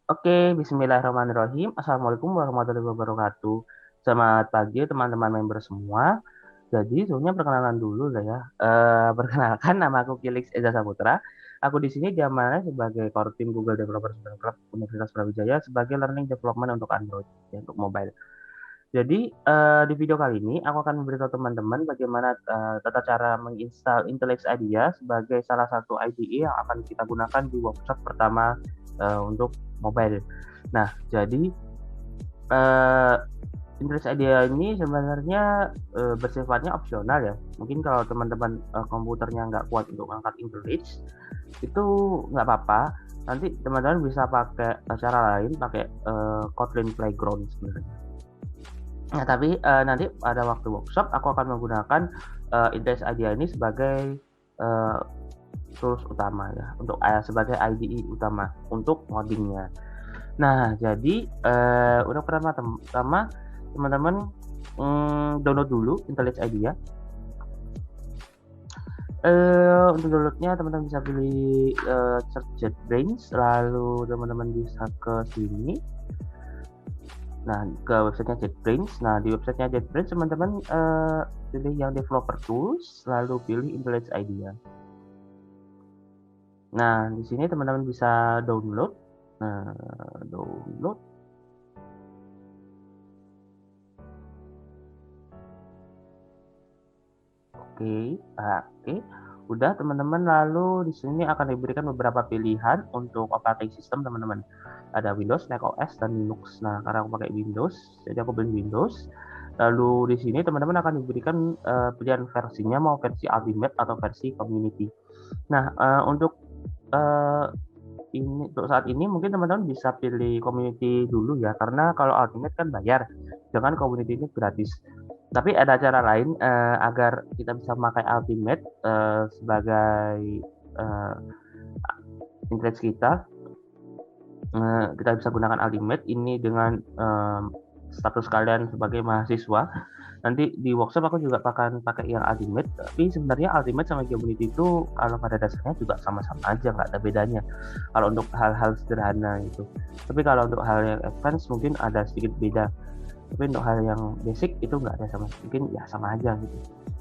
Oke, bismillahirrahmanirrahim. Assalamualaikum warahmatullahi wabarakatuh. Selamat pagi teman-teman member semua. Jadi sebelumnya perkenalan dulu lah ya. Perkenalkan nama aku Kilix Eza Saputra. Aku di sini diamanai sebagai core team Google Developer Student Club Universitas Brawijaya sebagai learning development untuk Android, ya, untuk mobile. Jadi di video kali ini aku akan memberitahu teman-teman bagaimana tata cara menginstal Intelix IDEA sebagai salah satu IDE yang akan kita gunakan di workshop pertama untuk mobile. Nah, jadi uh, Intelix IDEA ini sebenarnya bersifatnya opsional ya. Mungkin kalau teman-teman komputernya nggak kuat untuk angkat Intelix, itu nggak apa-apa. Nanti teman-teman bisa pakai cara lain, pakai Kotlin Playground sebenarnya. Nah, tapi nanti pada waktu workshop aku akan menggunakan Intelix IDEA ini sebagai uh, tools utama ya, untuk sebagai IDE utama untuk moddingnya. Nah, jadi untuk pertama teman-teman download dulu Intelix IDEA. Untuk downloadnya teman-teman bisa pilih search JetBrains, lalu teman-teman bisa ke sini. Nah, ke websitenya JetBrains. Nah, di websitenya JetBrains teman-teman pilih yang developer tools, lalu pilih Intelix IDEA. Nah, di sini teman-teman bisa download. Nah, download. Oke. Udah teman-teman, lalu di sini akan diberikan beberapa pilihan untuk operating system teman-teman. Ada Windows, macOS, dan Linux. Nah, karena aku pakai Windows, jadi aku pilih Windows. Lalu di sini teman-teman akan diberikan pilihan versinya, mau versi Ultimate atau versi Community. Nah, untuk saat ini mungkin teman-teman bisa pilih Community dulu ya, karena kalau Ultimate kan bayar, dengan Community ini gratis. Tapi ada cara lain agar kita bisa memakai Ultimate sebagai interest kita. Kita bisa gunakan Ultimate ini dengan status kalian sebagai mahasiswa. Nanti di workshop aku juga akan pakai yang Ultimate, tapi sebenarnya Ultimate sama Community itu kalau pada dasarnya juga sama-sama aja, nggak ada bedanya kalau untuk hal-hal sederhana itu. Tapi kalau untuk hal yang advance mungkin ada sedikit beda, tapi untuk hal yang basic itu nggak ada mungkin ya sama aja gitu,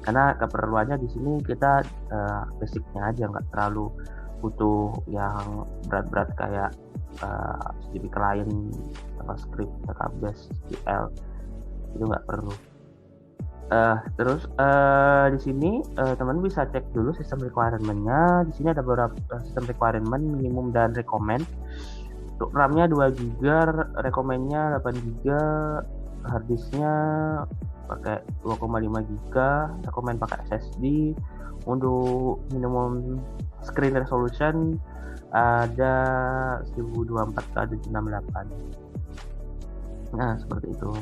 karena keperluannya di sini kita basicnya aja, nggak terlalu butuh yang berat-berat kayak HTTP client, JavaScript, database, SQL, itu nggak perlu. Terus di sini teman bisa cek dulu sistem requirement-nya. Di sini ada beberapa sistem requirement minimum dan recommend. Untuk RAM-nya 2 GB, recommend-nya 8 GB, hard disk-nya pakai 2,5 GB, recommend pakai SSD. Untuk minimum screen resolution ada 1024x768. Nah, seperti itu.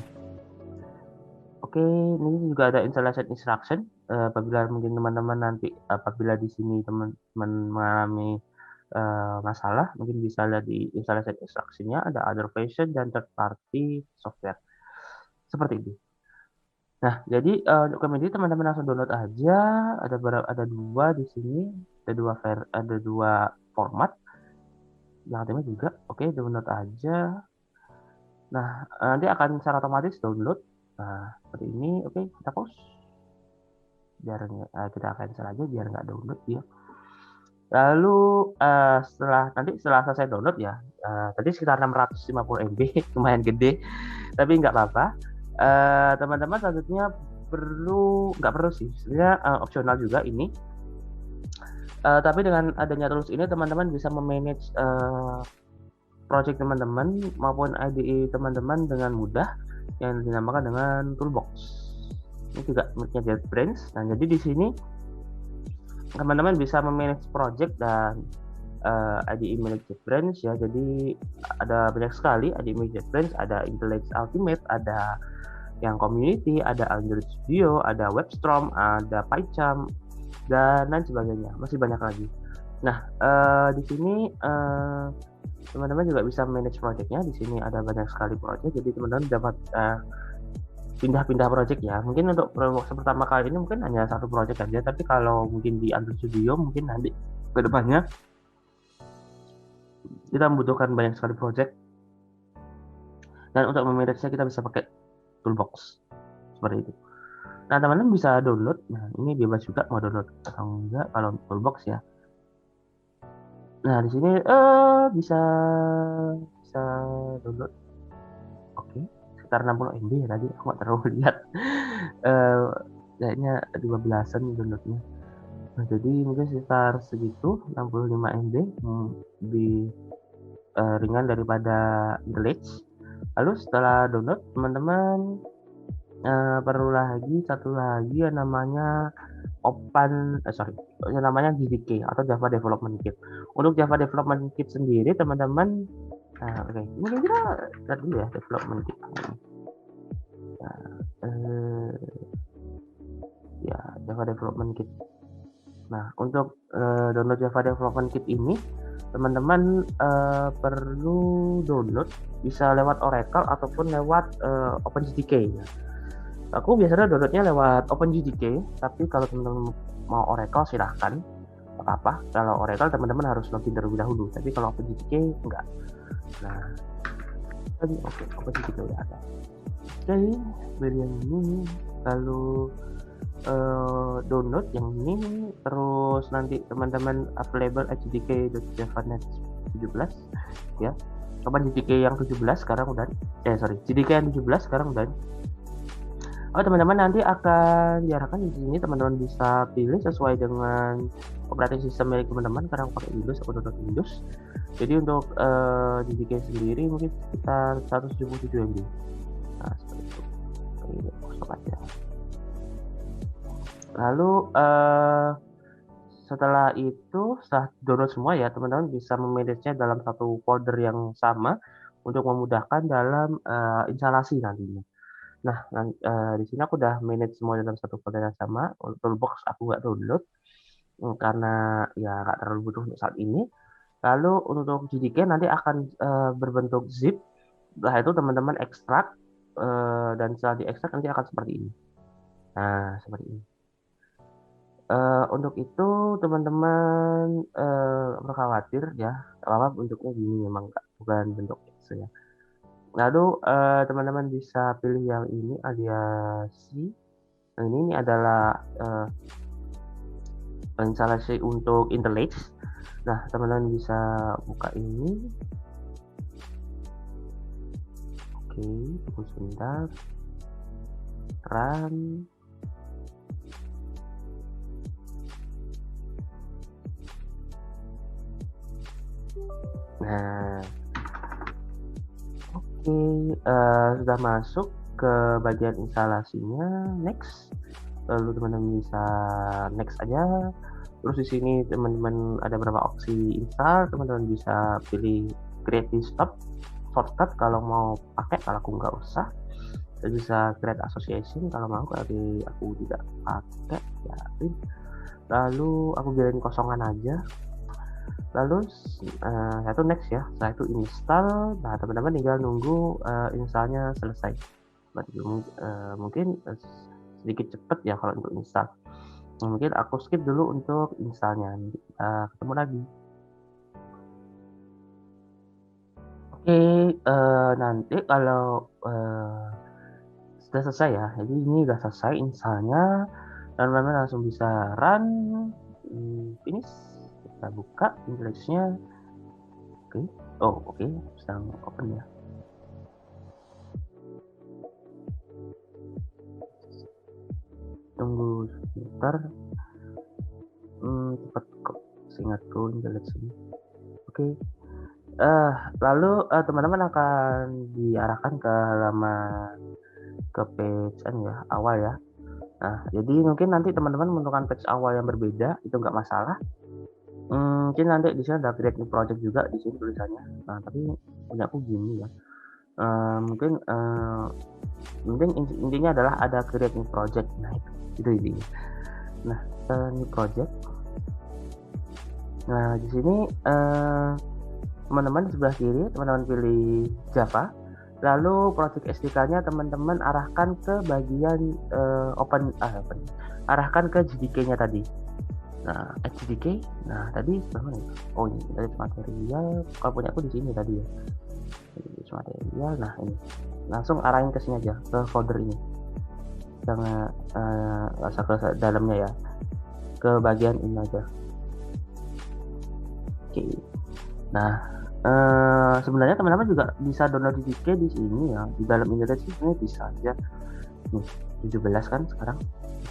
Oke, ini juga ada installation instruction. Apabila mungkin teman-teman nanti apabila di sini teman-teman mengalami masalah, mungkin bisa lihat di installation instruction-nya, ada other version dan third party software. Seperti itu. Nah, jadi untuk community teman-teman langsung download aja. Ada dua di sini, ada dua format. Yang artinya juga, oke, download aja. Nah, nanti akan secara otomatis download. Nah, seperti ini. Oke, kita pause. Biar kita cancel aja biar nggak download ya. Lalu setelah selesai download ya, tadi sekitar 650 MB, lumayan gede, tapi nggak apa-apa. Teman-teman selanjutnya nggak perlu sih, sebenarnya opsional juga ini. Tapi dengan adanya tools ini teman-teman bisa memanage project teman-teman maupun IDE teman-teman dengan mudah, yang dinamakan dengan toolbox. Ini juga miliknya JetBrains. Nah, jadi di sini teman-teman bisa memanage project dan IDE milik JetBrains ya. Jadi ada banyak sekali IDE milik JetBrains, ada Intelix Ultimate, ada yang Community, ada Android Studio, ada WebStorm, ada PyCharm, dan lain sebagainya. Masih banyak lagi. Nah, di sini teman-teman juga bisa manage projectnya. Di sini ada banyak sekali project, jadi teman-teman dapat pindah-pindah project ya. Mungkin untuk pertama kali ini mungkin hanya satu project aja, tapi kalau mungkin di Android Studio mungkin nanti ke depannya kita membutuhkan banyak sekali project. Dan untuk memanage-nya kita bisa pakai toolbox seperti itu. Nah, teman-teman bisa download. Nah, ini bebas juga mau download atau enggak kalau toolbox ya. Nah, di sini bisa download. Oke, sekitar 60 MB ya tadi. Aku nggak terlalu lihat. Kayaknya 12-an downloadnya. Nah, jadi mungkin sekitar segitu, 65 MB, lebih ringan daripada Glitch. Lalu setelah download, teman-teman perlu satu lagi yang namanya namanya JDK atau Java Development Kit. Untuk Java Development Kit sendiri, teman-teman, mungkin kita lihat dulu ya Development Kit. Ya, Java Development Kit. Nah, untuk download Java Development Kit ini, teman-teman perlu download bisa lewat Oracle ataupun lewat OpenJDK ya. Aku biasanya downloadnya lewat OpenJDK, tapi kalau teman-teman mau Oracle silahkan, apa-apa. Kalau Oracle teman-teman harus login terlebih dahulu, tapi kalau OpenJDK enggak. Nah, tadi OpenJDK udah ada. Oke, dari yang ini, lalu download yang ini, terus nanti teman-teman available JDK.javanet 17 ya. JDK yang 17 sekarang udah JDK yang 17 sekarang udah. Teman-teman nanti akan diarahkan di sini, teman-teman bisa pilih sesuai dengan operating system milik teman-teman. Karena aku pakai Windows, aku download Windows. Jadi untuk JDK sendiri mungkin sekitar 177 MB. Nah, seperti itu. Ini stop aja. Lalu setelah download semua ya, teman-teman bisa memanage-nya dalam satu folder yang sama untuk memudahkan dalam instalasi nantinya. Nah, di sini aku udah manage semua dalam satu folder yang sama. Untuk toolbox aku nggak download karena ya nggak terlalu butuh untuk saat ini. Lalu untuk JDK nanti akan berbentuk zip. Setelah itu teman-teman ekstrak dan setelah diekstrak nanti akan seperti ini. Nah, seperti ini. Untuk itu teman-teman perlu khawatir ya, apa bentuknya gini memang bukan bentuk X ya. Lalu teman-teman bisa pilih yang ini alias Nah, ini adalah instalasi untuk IntelliJ. Nah, teman-teman bisa buka ini. Oke, tunggu sebentar. Run. Nah, oke, sudah masuk ke bagian instalasinya. Next. Lalu teman-teman bisa next aja. Terus di sini teman-teman ada beberapa opsi install. Teman-teman bisa pilih create shortcut kalau mau pakai, kalau aku nggak usah. Kita bisa create association kalau mau, tapi aku tidak pakai ya. Lalu aku biarin kosongan aja. Lalu satu next ya, setelah itu install. Nah, teman-teman tinggal nunggu installnya selesai. Mungkin sedikit cepat ya kalau untuk install. Mungkin aku skip dulu untuk installnya. Ketemu lagi. Oke, nanti kalau sudah selesai ya, jadi ini udah selesai installnya, dan teman-teman langsung bisa run, finish. Kita buka IntelliJ-nya. Oke, sedang open ya. Tunggu sebentar. Cepat kok, seingatku IntelliJ ini. Oke. Lalu teman-teman akan diarahkan ke halaman page ya, awal ya. Nah, jadi mungkin nanti teman-teman menemukan page awal yang berbeda, itu nggak masalah. Mungkin nanti di sini ada create new project juga di sini tulisannya. Nah, tapi punya aku gini ya. Mungkin intinya adalah ada create new project. Nah, itu intinya. Nah, new project. Nah, di sini teman-teman di sebelah kiri, teman-teman pilih Java. Lalu project SDK-nya teman-teman arahkan ke bagian arahkan ke JDK-nya tadi. Nah, JDK. Nah, tadi mana? Oh, ini dari material. Kalau punya aku di sini tadi ya. material. Nah ini langsung arahin ke sini aja, ke folder ini, jangan usah ke dalamnya ya, ke bagian ini aja. Oke. Nah sebenarnya teman-teman juga bisa download JDK di sini ya, di dalam internet sih sebenarnya bisa aja. Nih 17 kan sekarang,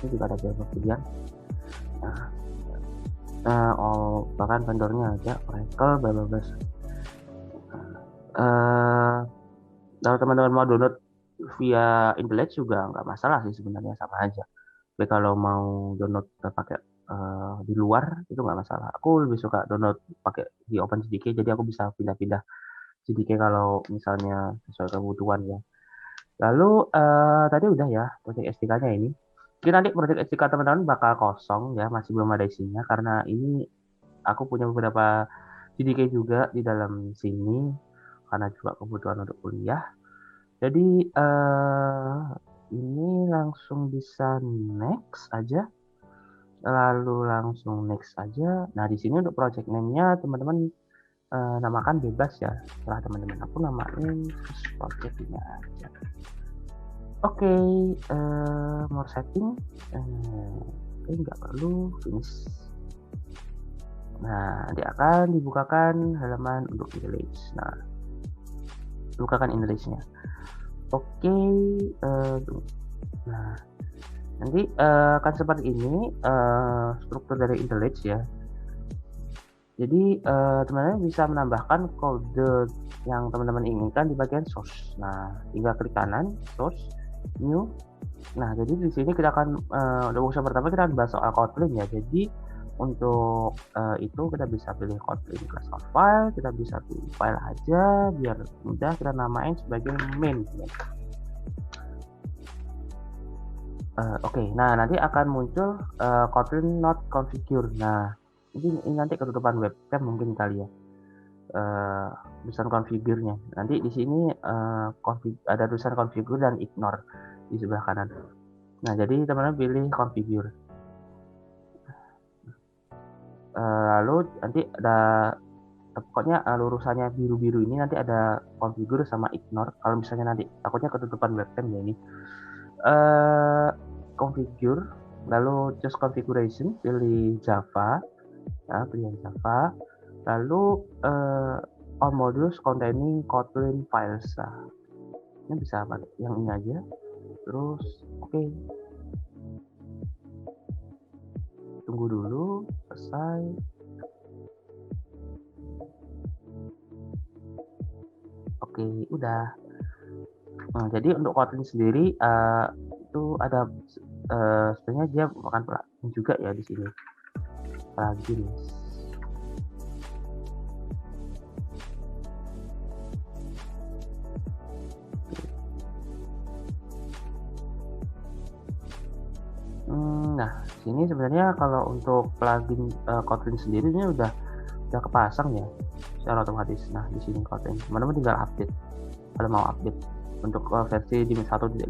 ini juga ada beberapa pilihan. Bahkan vendornya aja Oracle bla bla bla. Kalau teman-teman mau download via internet juga nggak masalah sih sebenarnya, sama aja. Tapi kalau mau download pakai di luar itu nggak masalah. Aku lebih suka download pakai di OpenJDK, jadi aku bisa pindah-pindah JDK kalau misalnya sesuai kebutuhan ya. Lalu tadi udah ya project SDK-nya ini. Mungkin nanti project SDK teman-teman bakal kosong ya, masih belum ada isinya karena ini aku punya beberapa JDK juga di dalam sini karena juga kebutuhan untuk kuliah. Jadi ini langsung bisa next aja, lalu langsung next aja. Nah di sini untuk project name-nya teman-teman namakan bebas ya, setelah teman-teman aku namain project ini aja. Oke, more setting, nggak perlu, finish. Nah nanti akan dibukakan halaman untuk IntelliJ. Nah bukakan IntelliJ-nya. Oke, nah nanti akan seperti ini struktur dari IntelliJ ya. Jadi teman-teman bisa menambahkan kode yang teman-teman inginkan di bagian source. Nah tinggal klik kanan source, new. Nah jadi di sini kita akan untuk workshop pertama kita akan bahas soal Kotlin ya. Jadi untuk itu kita bisa pilih Kotlin class of file, kita bisa pilih file aja biar mudah, kita namain sebagai main. Oke, nah nanti akan muncul Kotlin not configure. Nah ini nanti ketutupan webcam mungkin kali ya, tulisan configure-nya. Nanti di sini ada tulisan configure dan ignore di sebelah kanan. Nah jadi teman-teman pilih configure. Lalu nanti ada pokoknya lurusannya biru-biru ini nanti ada configure sama ignore. Kalau misalnya nanti takutnya ketutupan webcam ya ini. Configure, lalu choose configuration, pilih Java, ya, pilih Java, lalu all modules containing Kotlin files. Nah, ini bisa pakai yang ini aja. Terus oke. Tunggu dulu selesai. Oke, udah. Nah, jadi untuk Kotlin sendiri itu ada sebenarnya dia bukan plugin juga ya di sini. Plugin. Nah, sini sebenarnya kalau untuk plugin Kotlin sendiri ini udah kepasang ya secara otomatis. Nah, di sini Kotlin, teman-teman tinggal update kalau mau update untuk versi di 1.5.31.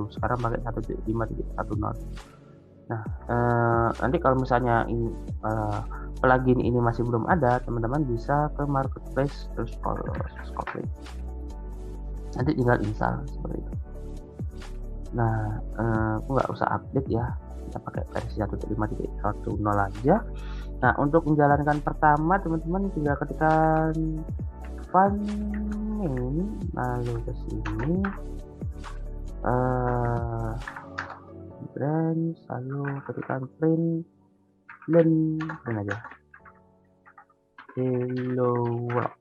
Sekarang pakai 1.5.10. Nah, nanti kalau misalnya ini plugin ini masih belum ada, teman-teman bisa ke marketplace terus Kotlin. Nanti tinggal install seperti itu. Nah, aku nggak usah update ya, kita pakai versi 1.5.10 aja. Nah, untuk menjalankan pertama teman-teman tinggal ketikkan fun ini, lalu ke sini branch, lalu ketikkan print aja hello world.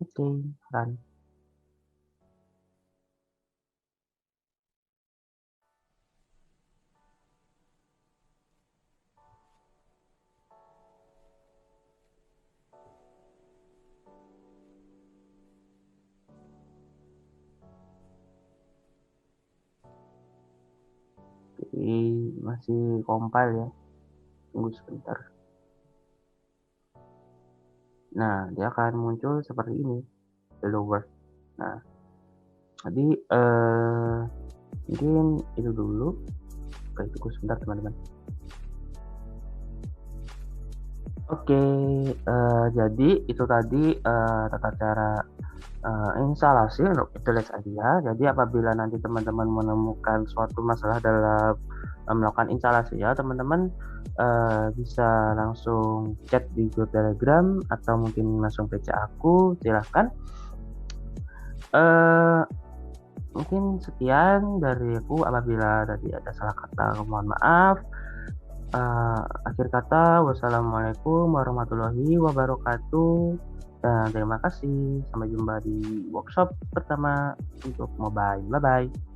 Oke, run. Masih compile ya, tunggu sebentar. Nah dia akan muncul seperti ini, hello world. Nah jadi mungkin itu dulu. Oke, tunggu sebentar teman-teman. Oke, jadi itu tadi, tata cara, instalasi untuk Visualize Idea. Jadi apabila nanti teman-teman menemukan suatu masalah dalam, melakukan instalasi ya, teman-teman, bisa langsung chat di grup Telegram atau mungkin langsung PC aku, silahkan. Eee, Mungkin sekian dari aku, apabila tadi ada salah kata mohon maaf. Akhir kata, wassalamualaikum warahmatullahi wabarakatuh, dan terima kasih. Sampai jumpa di workshop pertama untuk mobile. Bye-bye.